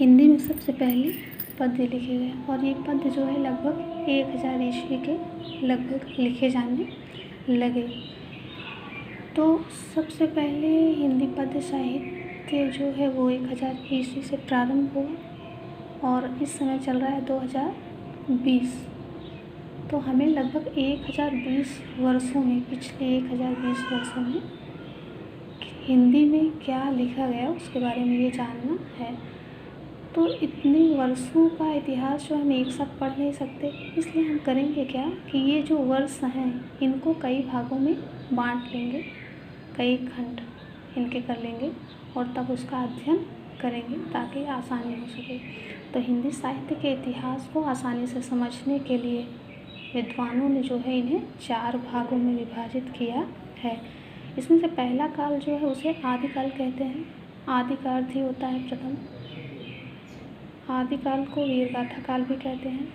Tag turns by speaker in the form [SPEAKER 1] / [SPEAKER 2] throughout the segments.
[SPEAKER 1] हिंदी में सबसे पहले पद्य लिखे गए और ये पद्य जो है लगभग 1000 ईस्वी के लगभग लिखे जाने लगे। तो सबसे पहले हिंदी पद्य साहित्य जो है वो 1000 ईस्वी से प्रारंभ हुआ और इस समय चल रहा है 2020। तो हमें लगभग 1020 वर्षों में, पिछले 1020 वर्षों में हिंदी में क्या लिखा गया उसके बारे में ये जानना है। तो इतने वर्षों का इतिहास जो हम एक साथ पढ़ नहीं सकते, इसलिए हम करेंगे क्या कि ये जो वर्ष हैं इनको कई भागों में बांट लेंगे, कई खंड इनके कर लेंगे और तब उसका अध्ययन करेंगे ताकि आसानी हो सके। तो हिंदी साहित्य के इतिहास को आसानी से समझने के लिए विद्वानों ने जो है इन्हें 4 भागों में विभाजित किया है। इसमें से पहला काल जो है उसे आदिकाल कहते हैं। आदिकाल ही होता है प्रथम। आदिकाल को वीरगाथा काल भी कहते हैं।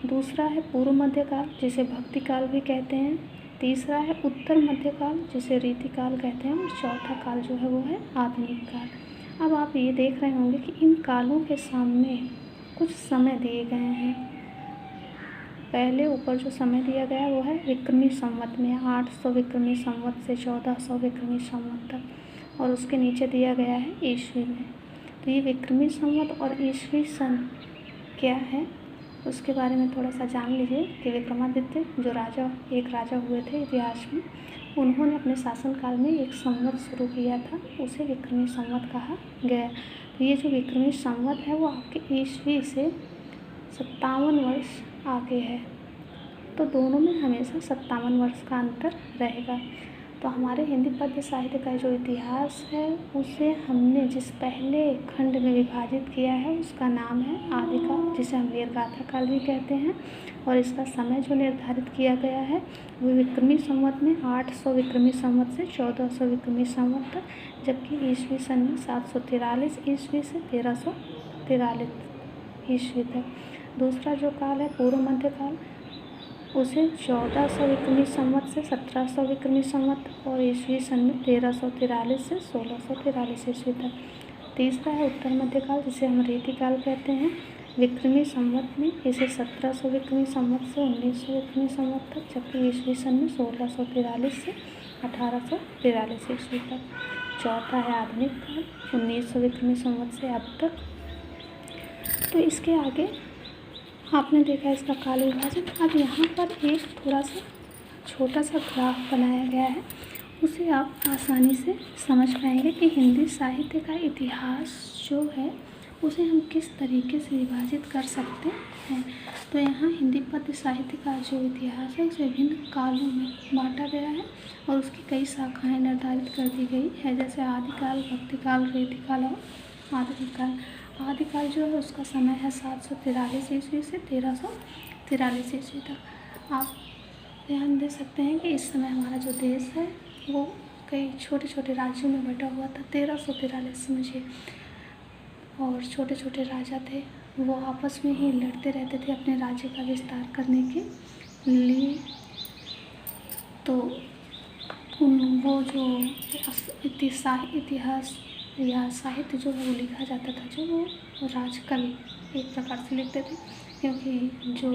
[SPEAKER 1] दूसरा है पूर्व मध्यकाल जिसे भक्ति काल भी कहते हैं। तीसरा है उत्तर मध्यकाल जिसे रीतिकाल कहते हैं और चौथा काल जो है वो है आधुनिक काल। अब आप ये देख रहे होंगे कि इन कालों के सामने कुछ समय दिए गए हैं। पहले ऊपर जो समय दिया गया है वो है विक्रमी संवत में, 800 विक्रमी संवत से 1400 विक्रमी संवत तक, और उसके नीचे दिया गया है ईस्वी में। तो ये विक्रमी संवत और ईस्वी सन क्या है उसके बारे में थोड़ा सा जान लीजिए कि विक्रमादित्य जो एक राजा हुए थे इतिहास में, उन्होंने अपने शासनकाल में एक संवत शुरू किया था, उसे विक्रमी संवत कहा गया। तो ये जो विक्रमी संवत है वो आपके ईस्वी से 57 वर्ष आगे है। तो दोनों में हमेशा 57 वर्ष का अंतर रहेगा। तो हमारे हिंदी पद्य साहित्य का जो इतिहास है उसे हमने जिस पहले खंड में विभाजित किया है उसका नाम है आदिकाल, जिसे हम वीरगाथा काल भी कहते हैं। और इसका समय जो निर्धारित किया गया है वो विक्रमी संवत में 800 विक्रमी संवत से 1400 विक्रमी संवत तक, जबकि ईस्वी सन में 743 ईस्वी से 1343 ईस्वी तक। दूसरा जो काल है पूर्व मध्यकाल, उसे 1400 विक्रमी संवत से 1700 विक्रमी संवत और ईस्वी सन में 1343 से 1643 ईस्वी तक। तीसरा है उत्तर मध्यकाल जिसे हम रीतिकाल कहते हैं। विक्रमी संवत में इसे 1700 विक्रमी संवत से 1900 विक्रमी संवत तक, जबकि ईस्वी सन में 1643 से 1843 ईस्वी तक। चौथा है आधुनिक काल, 1900 विक्रमी संवत से अब तक। तो इसके आगे आपने देखा इसका काल विभाजन। अब यहाँ पर एक थोड़ा सा छोटा सा ग्राफ बनाया गया है, उसे आप आसानी से समझ पाएंगे कि हिंदी साहित्य का इतिहास जो है उसे हम किस तरीके से विभाजित कर सकते हैं। तो यहाँ हिंदी पद्य साहित्य का जो इतिहास है उसे विभिन्न कालों में बांटा गया है और उसकी कई शाखाएँ निर्धारित कर दी गई है, जैसे आदिकाल, भक्तिकाल, रीतिकाल और आधुनिक काल। आदिकाल जो है उसका समय है 743 ईस्वी से 1343 ईस्वी तक। आप ध्यान दे सकते हैं कि इस समय हमारा जो देश है वो कई छोटे छोटे राज्यों में बटा हुआ था। 1343 समझिए, और छोटे छोटे राजा थे वो आपस में ही लड़ते रहते थे अपने राज्य का विस्तार करने के लिए। तो वो जो इतिहास या साहित्य जो है वो लिखा जाता था, जो वो राजकवि एक प्रकार से लिखते थे, क्योंकि जो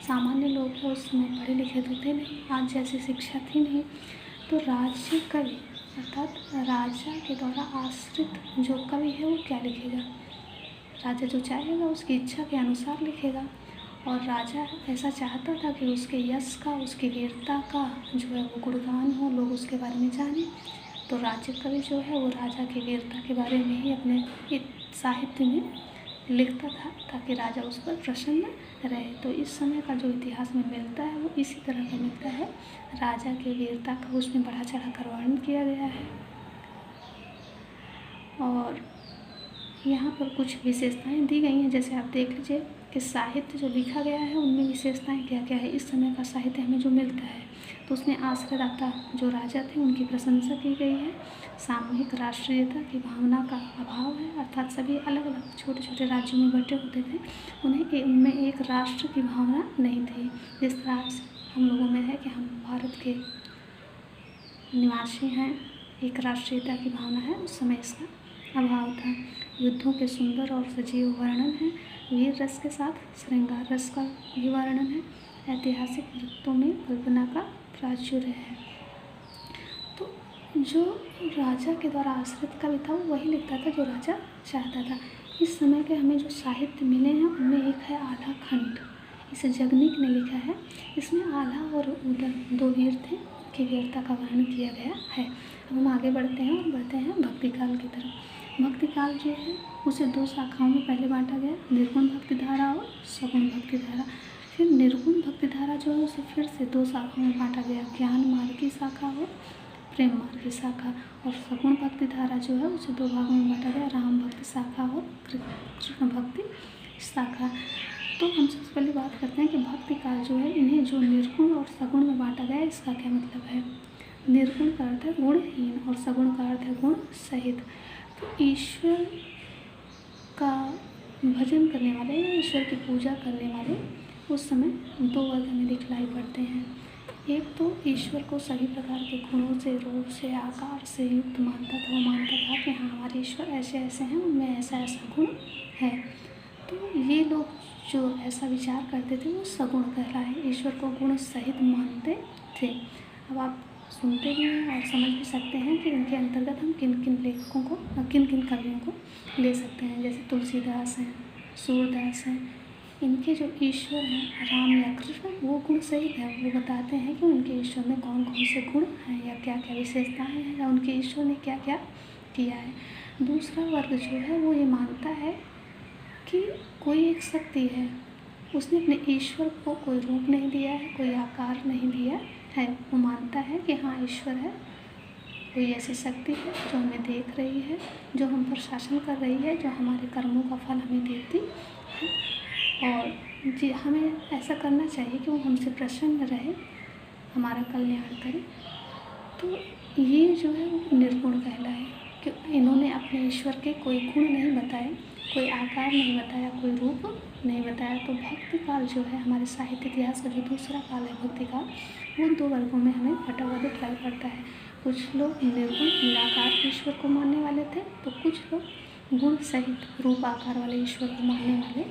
[SPEAKER 1] सामान्य लोग हैं उस समय पढ़े लिखे तो थे नहीं, आज जैसी शिक्षा थी नहीं। तो राज्य कवि अर्थात राजा के द्वारा आश्रित जो कवि है वो क्या लिखेगा, राजा जो चाहेगा उसकी इच्छा के अनुसार लिखेगा। और राजा ऐसा चाहता था कि उसके यश का, उसकी वीरता का जो है वो गुणगान हो, लोग उसके बारे में जानें। तो राज्य कवि जो है वो राजा की वीरता के बारे में ही अपने साहित्य में लिखता था ताकि राजा उस पर प्रसन्न रहे। तो इस समय का जो इतिहास में मिलता है वो इसी तरह का मिलता है, राजा की वीरता का उसमें बढ़ा चढ़ा कर वर्णन किया गया है। और यहाँ पर कुछ विशेषताएं दी गई हैं, जैसे आप देख लीजिए कि साहित्य जो लिखा गया है उनमें विशेषताएं क्या क्या है। इस समय का साहित्य हमें जो मिलता है तो उसमें आश्रयदाता जो राजा थे उनकी प्रशंसा की गई है। सामूहिक राष्ट्रीयता की भावना का अभाव है, अर्थात सभी अलग अलग छोटे छोटे राज्यों में बटे होते थे, उनमें एक राष्ट्र की भावना नहीं थी, जिस तरह हम लोगों में है कि हम भारत के निवासी हैं, एक राष्ट्रीयता की भावना है, उस समय इसका अभाव था। युद्धों के सुंदर और सजीव वर्णन है। वीर रस के साथ श्रृंगार रस का भी वर्णन है। ऐतिहासिक वृत्तों में कल्पना का प्राचुर्य है। तो जो राजा के द्वारा आश्रित कवि था वो वही लिखता था जो राजा चाहता था। इस समय के हमें जो साहित्य मिले हैं उनमें एक है आला खंड, इसे जगनीक ने लिखा है। इसमें आला और उदल दो वीर थे की वीरता का वर्णन किया गया है। अब हम आगे बढ़ते हैं और बढ़ते हैं भक्ति काल की तरफ। भक्ति काल जो है उसे दो शाखाओं में पहले बांटा गया, निर्गुण भक्ति धारा और सगुण भक्ति धारा। फिर निर्गुण भक्ति धारा जो है उसे फिर से दो शाखाओं में बांटा गया, ज्ञान मार्ग की शाखा और प्रेम मार्ग की शाखा। और सगुण भक्ति धारा जो है उसे दो भागों में बांटा गया, राम भक्ति शाखा और कृष्ण भक्ति शाखा। तो हम सबसे पहले बात करते हैं कि भक्ति काल जो है इन्हें जो निर्गुण और सगुण में बांटा गया इसका क्या मतलब है। निर्गुण का अर्थ है गुणहीन और सगुण का अर्थ है गुण सहित। तो ईश्वर का भजन करने वाले, ईश्वर की पूजा करने वाले उस समय दो वर्ग हमें दिखलाई पड़ते हैं। एक तो ईश्वर को सभी प्रकार के गुणों से, रूप से, आकार से युक्त मानता था। वो मानता था कि हाँ हमारे ईश्वर ऐसे ऐसे हैं, उनमें ऐसा ऐसा गुण है। तो ये लोग जो ऐसा विचार करते थे वो सगुण कहलाए, ईश्वर को गुण सहित मानते थे। अब आप सुनते भी हैं और समझ भी सकते हैं कि इनके अंतर्गत हम किन किन लेखकों को, किन किन कवियों को ले सकते हैं। जैसे तुलसीदास हैं, सूरदास हैं। इनके जो ईश्वर हैं राम या कृष्ण वो गुण सहित है। वो बताते हैं कि उनके ईश्वर में कौन कौन से गुण हैं या क्या क्या विशेषताएँ हैं या उनके ईश्वर ने क्या क्या किया है। दूसरा वर्ग जो है वो ये मानता है कि कोई एक शक्ति है, उसने अपने ईश्वर को कोई रूप नहीं दिया है, कोई आकार नहीं दिया है। वो मानता है कि हाँ ईश्वर है, कोई ऐसी शक्ति है जो हमें देख रही है, जो हम पर शासन कर रही है, जो हमारे कर्मों का फल हमें देती है और जी हमें ऐसा करना चाहिए कि वो हमसे प्रसन्न रहे, हमारा कल्याण करे। तो ये जो है वो निर्गुण कहलाए कि इन्होंने अपने ईश्वर के कोई गुण नहीं बताए, कोई आकार नहीं बताया, कोई रूप नहीं बताया। तो भक्ति काल जो है हमारे साहित्य इतिहास का जो दूसरा काल है भक्ति काल, वो दो वर्गों में हमें बटा हुआ दिखलाई पड़ता है। कुछ लोग निर्गुण निराकार ईश्वर को मानने वाले थे, तो कुछ लोग गुण सहित रूप आकार वाले ईश्वर को मानने वाले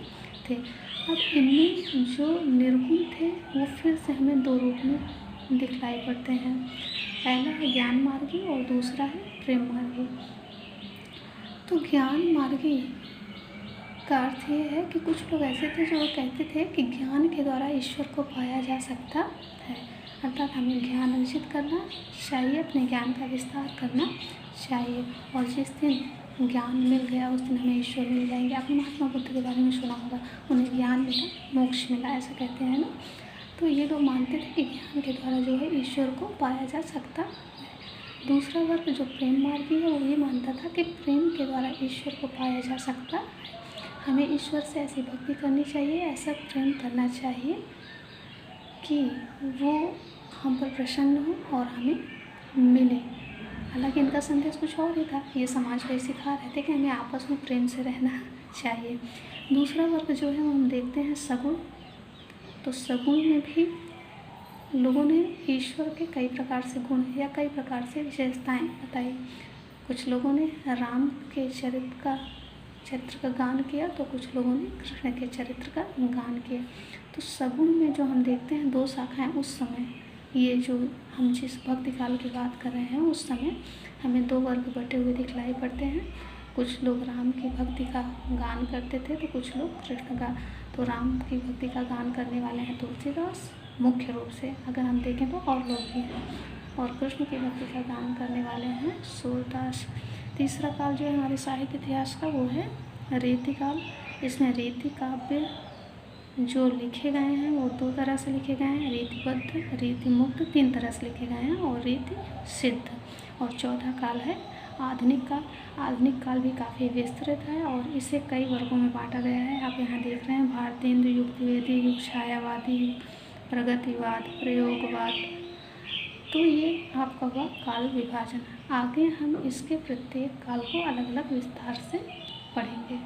[SPEAKER 1] थे। अब इनमें जो निर्गुण थे वो फिर से हमें दो रूप में दिखलाई पड़ते हैं। पहला है ज्ञान मार्गी और दूसरा है प्रेम मार्गी। तो ज्ञान मार्गी का अर्थ ये है कि कुछ लोग ऐसे थे जो कहते थे कि ज्ञान के द्वारा ईश्वर को पाया जा सकता है, अर्थात हमें ज्ञान अर्जित करना चाहिए, अपने ज्ञान का विस्तार करना चाहिए और जिस दिन ज्ञान मिल गया उस दिन हमें ईश्वर मिल जाएंगे। आपने महात्मा बुद्ध के बारे में सुना होगा, उन्हें ज्ञान मिला, मोक्ष मिला, ऐसा कहते हैं ना। तो ये लोग मानते थे कि ज्ञान के द्वारा जो है ईश्वर को पाया जा सकता है। दूसरा वर्ग जो प्रेम मार्गी है वो ये मानता था कि प्रेम के द्वारा ईश्वर को पाया जा सकता है। हमें ईश्वर से ऐसी भक्ति करनी चाहिए, ऐसा प्रेम करना चाहिए कि वो हम पर प्रसन्न हो और हमें मिले। हालांकि इनका संदेश कुछ और ही था, ये समाज को सिखा रहे थे कि हमें आपस में प्रेम से रहना चाहिए। दूसरा वर्ग जो है वो हम देखते हैं सगुण। तो सगुण में भी लोगों ने ईश्वर के कई प्रकार से गुण या कई प्रकार से विशेषताएं बताई। कुछ लोगों ने राम के चरित्र का गान किया, तो कुछ लोगों ने कृष्ण के चरित्र का गान किया। तो सगुण में जो हम देखते हैं दो शाखाएं उस समय, ये जो हम जिस भक्ति काल की बात कर रहे हैं उस समय हमें दो वर्ग बटे हुए दिखलाई पड़ते हैं। कुछ लोग राम की भक्ति का गान करते थे तो कुछ लोग कृष्ण का। तो राम की भक्ति का गान करने वाले हैं तुलसीदास मुख्य रूप से, अगर हम देखें तो और लोग भी हैं, और कृष्ण की भक्ति का गान करने वाले हैं सूरदास। तीसरा काल जो है हमारे साहित्य इतिहास का वो है रीति काल। इसमें रीति काव्य जो लिखे गए हैं वो दो तरह से लिखे गए हैं, रीतिबद्ध, रीतिमुक्त, तीन तरह से लिखे गए हैं और रीति सिद्ध। और चौथा काल है आधुनिक काल। आधुनिक काल भी काफ़ी विस्तृत है और इसे कई वर्गों में बांटा गया है। आप यहाँ देख रहे हैं भारतेंदु युग, द्विवेदी युग, छायावादी युग, प्रगतिवाद, प्रयोगवाद। तो ये आपका हुआ काल विभाजन। आगे हम इसके प्रत्येक काल को अलग अलग विस्तार से पढ़ेंगे।